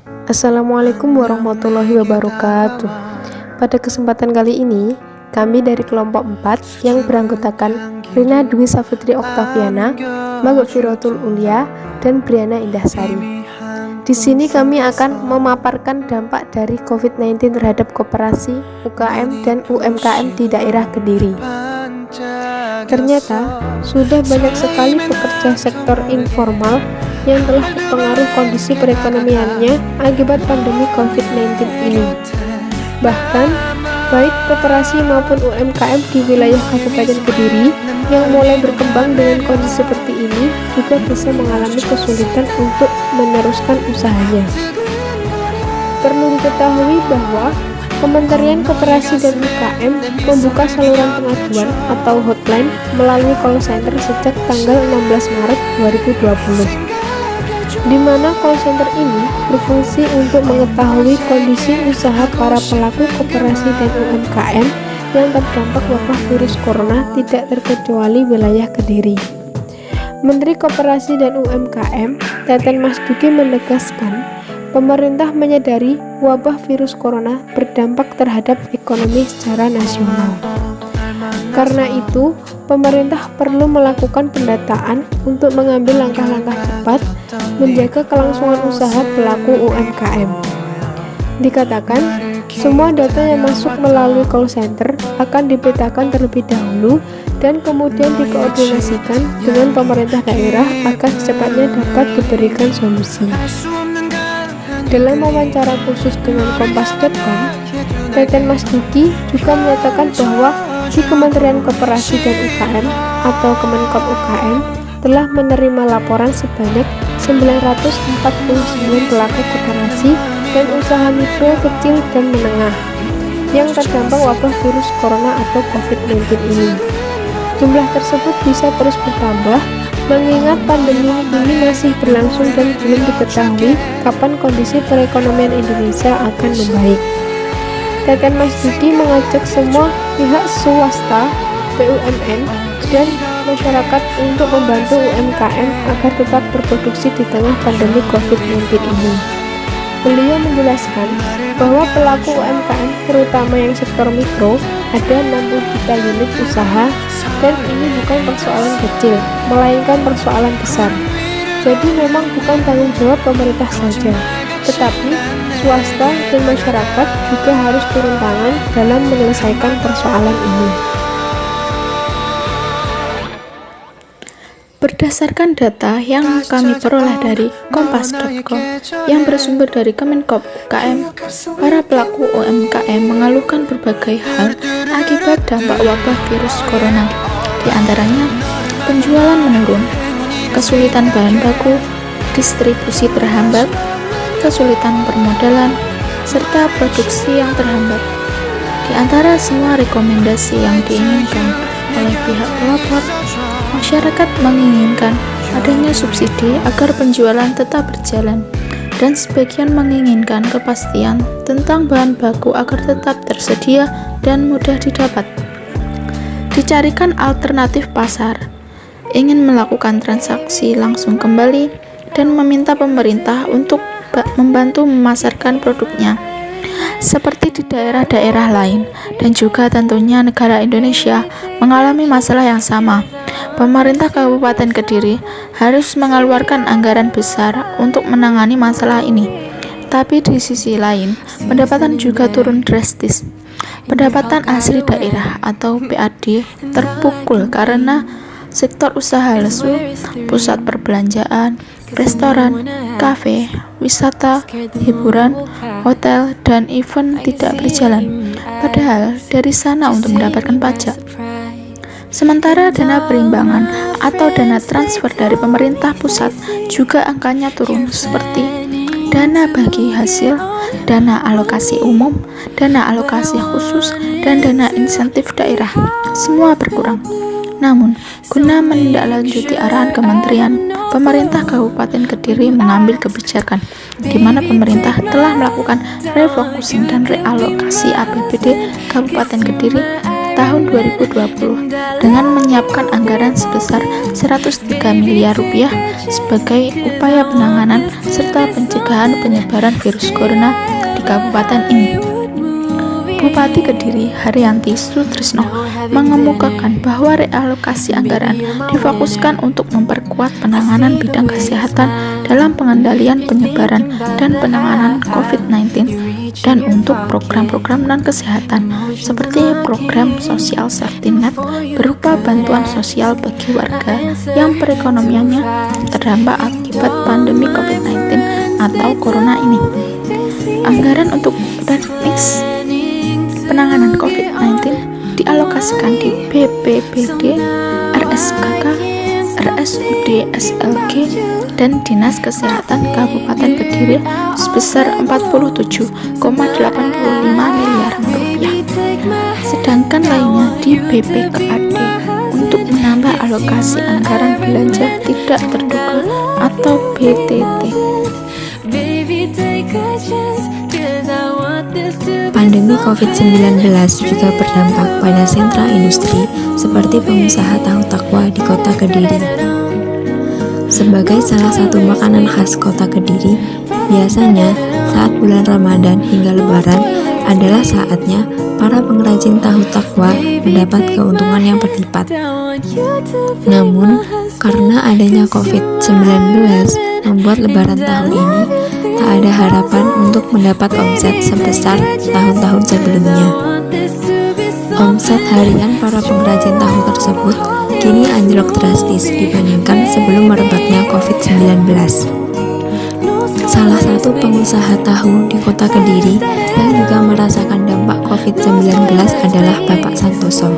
Assalamualaikum warahmatullahi wabarakatuh. Pada kesempatan kali ini, kami dari kelompok 4 yang beranggotakan Rina Dwi Safitri Oktaviana, Maghfiratul Ulia, dan Briana Indahsari. Di sini kami akan memaparkan dampak dari COVID-19 terhadap koperasi, UKM, dan UMKM di daerah Kediri. Ternyata, sudah banyak sekali pekerja sektor informal yang telah terpengaruh kondisi perekonomiannya akibat pandemi COVID-19 ini. Bahkan, baik koperasi maupun UMKM di wilayah Kabupaten Kediri yang mulai berkembang dengan kondisi seperti ini juga bisa mengalami kesulitan untuk meneruskan usahanya. Perlu diketahui bahwa Kementerian Koperasi dan UKM membuka saluran pengaduan atau hotline melalui call center sejak tanggal 16 Maret 2020. Di mana call center ini berfungsi untuk mengetahui kondisi usaha para pelaku koperasi dan UMKM yang terdampak wabah virus corona tidak terkecuali wilayah Kediri. Menteri Koperasi dan UMKM, Teten Mas Duki menegaskan, pemerintah menyadari wabah virus corona berdampak terhadap ekonomi secara nasional. Karena itu, pemerintah perlu melakukan pendataan untuk mengambil langkah-langkah cepat menjaga kelangsungan usaha pelaku UMKM. Dikatakan, semua data yang masuk melalui call center akan dipetakan terlebih dahulu dan kemudian dikoordinasikan dengan pemerintah daerah agar secepatnya dapat diberikan solusi. Dalam wawancara khusus dengan Kompas.com, Teten Mas Duki juga menyatakan bahwa di Kementerian Koperasi dan UKM atau Kemenkop UKM telah menerima laporan sebanyak 949 pelaku koperasi dan usaha mikro, kecil, dan menengah yang terdampak wabah virus corona atau COVID-19 ini. Jumlah tersebut bisa terus bertambah mengingat pandemi ini masih berlangsung dan belum diketahui kapan kondisi perekonomian Indonesia akan membaik. Teten Mas Duki mengajak semua pihak swasta, BUMN, dan masyarakat untuk membantu UMKM agar tetap berproduksi di tengah pandemi COVID-19 ini. Beliau menjelaskan bahwa pelaku UMKM, terutama yang sektor mikro, ada 60 juta unit usaha, dan ini bukan persoalan kecil, melainkan persoalan besar. Jadi memang bukan tanggung jawab pemerintah saja, tetapi swasta dan masyarakat juga harus turun tangan dalam menyelesaikan persoalan ini. Berdasarkan data yang kami peroleh dari Kompas.com yang bersumber dari Kemenkop UKM, para pelaku UMKM mengeluhkan berbagai hal akibat dampak wabah virus corona. Di antaranya, penjualan menurun, kesulitan bahan baku, distribusi terhambat, kesulitan permodalan, serta produksi yang terhambat. Di antara semua rekomendasi yang diinginkan oleh pihak pelapor, masyarakat menginginkan adanya subsidi agar penjualan tetap berjalan, dan sebagian menginginkan kepastian tentang bahan baku agar tetap tersedia dan mudah didapat. Dicarikan alternatif pasar, ingin melakukan transaksi langsung kembali, dan meminta pemerintah untuk membantu memasarkan produknya seperti di daerah-daerah lain, dan juga tentunya negara Indonesia mengalami masalah yang sama. Pemerintah Kabupaten Kediri harus mengeluarkan anggaran besar untuk menangani masalah ini. Tapi di sisi lain, pendapatan juga turun drastis. Pendapatan asli daerah atau PAD terpukul karena sektor usaha lesu, pusat perbelanjaan, restoran, kafe, wisata, hiburan, hotel, dan event tidak berjalan, padahal dari sana untuk mendapatkan pajak. Sementara dana perimbangan atau dana transfer dari pemerintah pusat juga angkanya turun, seperti dana bagi hasil, dana alokasi umum, dana alokasi khusus, dan dana insentif daerah. Semua berkurang. Namun, guna menindaklanjuti arahan kementerian, pemerintah Kabupaten Kediri mengambil kebijakan di mana pemerintah telah melakukan refocusing dan realokasi APBD Kabupaten Kediri tahun 2020 dengan menyiapkan anggaran sebesar 103 miliar rupiah sebagai upaya penanganan serta pencegahan penyebaran virus corona di kabupaten ini. Bupati Kediri Haryanti Sutrisno mengemukakan bahwa realokasi anggaran difokuskan untuk memperkuat penanganan bidang kesehatan dalam pengendalian penyebaran dan penanganan COVID-19 dan untuk program-program non-kesehatan seperti program sosial safety net berupa bantuan sosial bagi warga yang perekonomiannya terdampak akibat pandemi COVID-19 atau corona ini. Anggaran untuk teknis penanganan COVID-19dialokasikan di BPBD, RSKK, RSUD SLG, dan Dinas Kesehatan Kabupaten Kediri sebesar 47,85 miliar rupiah. Sedangkan lainnya di BPKAD untuk menambah alokasi anggaran belanja tidak terduga atau BTT. Pandemi COVID-19 juga berdampak pada sentra industri seperti pengusaha tahu takwa di kota Kediri. Sebagai salah satu makanan khas kota Kediri, biasanya saat bulan Ramadan hingga Lebaran adalah saatnya para pengrajin tahu takwa mendapat keuntungan yang berlipat. Namun, karena adanya COVID-19 membuat Lebaran tahun ini tak ada harapan untuk mendapat omset sebesar tahun-tahun sebelumnya. Omset harian para pengrajin tahu tersebut kini anjlok drastis dibandingkan sebelum merebaknya COVID-19. Salah satu pengusaha tahu di kota Kediri yang juga merasakan dampak COVID-19 adalah Bapak Santoso.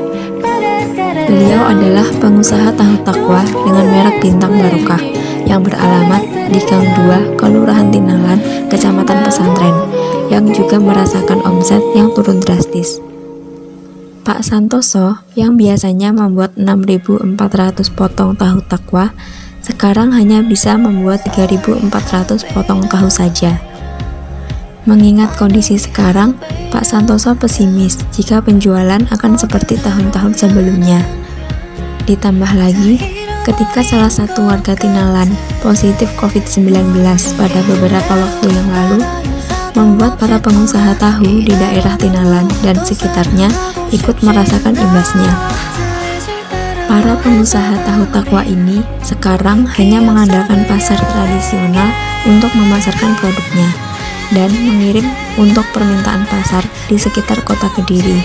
Beliau adalah pengusaha tahu takwa dengan merek Bintang Barokah yang beralamat di Gang 2, Kelurahan Tinalan, Kecamatan Pesantren, yang juga merasakan omset yang turun drastis. Pak Santoso yang biasanya membuat 6.400 potong tahu takwa, sekarang hanya bisa membuat 3.400 potong tahu saja. Mengingat kondisi sekarang, Pak Santoso pesimis jika penjualan akan seperti tahun-tahun sebelumnya. Ditambah lagi, ketika salah satu warga Tinalan positif COVID-19 pada beberapa waktu yang lalu, membuat para pengusaha tahu di daerah Tinalan dan sekitarnya ikut merasakan imbasnya. Para pengusaha tahu takwa ini sekarang hanya mengandalkan pasar tradisional untuk memasarkan produknya dan mengirim untuk permintaan pasar di sekitar kota Kediri,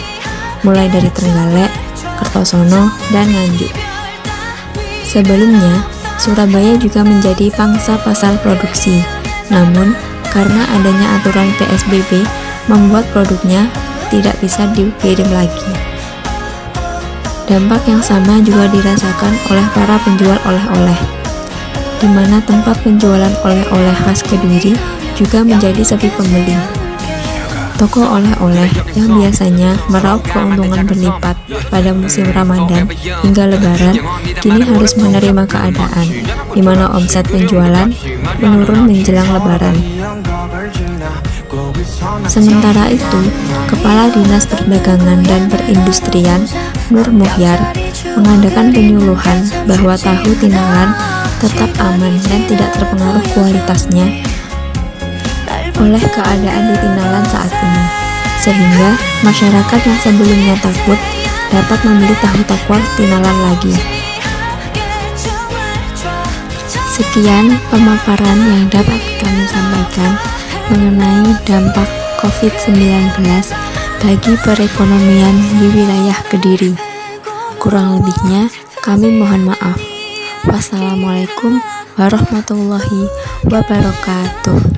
mulai dari Trenggalek, Kertosono, dan Nganjuk. Sebelumnya, Surabaya juga menjadi pangsa pasar produksi, namun karena adanya aturan PSBB membuat produknya tidak bisa dikirim lagi. Dampak yang sama juga dirasakan oleh para penjual oleh-oleh, di mana tempat penjualan oleh-oleh khas Kediri juga menjadi sepi pembeli. Toko oleh-oleh yang biasanya meraup keuntungan berlipat pada musim Ramadan hingga Lebaran kini harus menerima keadaan di mana omset penjualan menurun menjelang Lebaran. Sementara itu, Kepala Dinas Perdagangan dan Perindustrian Nur Muhyar mengadakan penyuluhan bahwa tahu Tinalan tetap aman dan tidak terpengaruh kualitasnya oleh keadaan di Tinalan saat ini, sehingga masyarakat yang sebelumnya takut dapat membeli tahu takwa Tinalan lagi. Sekian pemaparan yang dapat kami sampaikan mengenai dampak COVID-19 bagi perekonomian di wilayah Kediri. Kurang lebihnya kami mohon maaf. Wassalamualaikum warahmatullahi wabarakatuh.